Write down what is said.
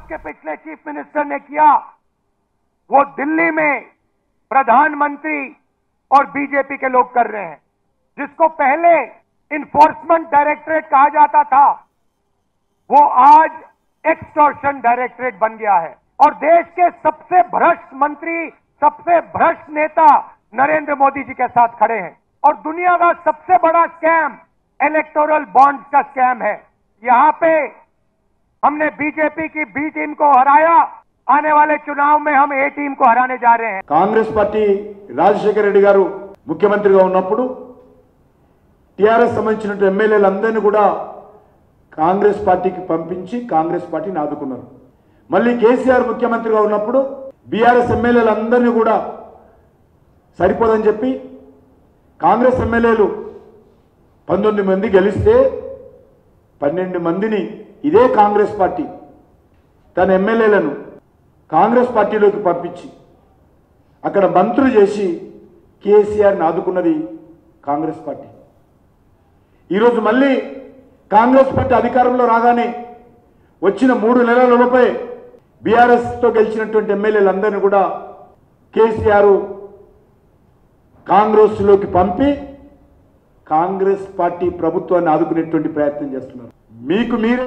के पिछले chief minister ने किया वो दिल्ली में प्रधानमंत्री और बीजेपी के लोग कर रहे हैं। जिसको पहले इन्फोर्समेंट डायरेक्टरेट कहा जाता था वो आज एक्सटॉर्शन डायरेक्टरेट बन गया है और देश के सबसे भ्रष्ट मंत्री, सबसे भ्रष्ट नेता नरेंद्र मोदी जी के साथ खड़े हैं और दुनिया का सबसे बड़ा स्कैम इलेक्टोरल बॉन्ड्स का स्कैम है। यहां पे हमने बीजेपी की बी टीम को हराया, आने वाले चुनाव में हम ए टीम को हराने जा रहे हैं। కాంగ్రెస్ పార్టీ రాజశేఖర రెడ్డి గారు ముఖ్యమంత్రిగా ఉన్నప్పుడు టిఆర్ఎస్ సంబంధించిన ఎమ్మెల్యేలందరినీ కూడా కాంగ్రెస్ పార్టీకి పంపించి కాంగ్రెస్ పార్టీని ఆదుకున్నారు. మళ్ళీ కేసీఆర్ ముఖ్యమంత్రిగా ఉన్నప్పుడు బీఆర్ఎస్ ఎమ్మెల్యేలందరినీ కూడా సరిపోదని చెప్పి కాంగ్రెస్ ఎమ్మెల్యేలు 19 మంది గెలిస్తే 12 మందిని ఇదే కాంగ్రెస్ పార్టీ తన ఎమ్మెల్యేలను కాంగ్రెస్ పార్టీలోకి పంపించి అక్కడ మంత్రులు చేసి కేసీఆర్ని ఆదుకున్నది కాంగ్రెస్ పార్టీ. ఈరోజు మళ్ళీ కాంగ్రెస్ పార్టీ అధికారంలో రాగానే వచ్చిన 3 నెలలలోపే బీఆర్ఎస్తో గెలిచినటువంటి ఎమ్మెల్యేలందరినీ కూడా కేసీఆర్ కాంగ్రెస్లోకి పంపి కాంగ్రెస్ పార్టీ ప్రభుత్వాన్ని ఆదుకునేటువంటి ప్రయత్నం చేస్తున్నారు. మీకు మీరే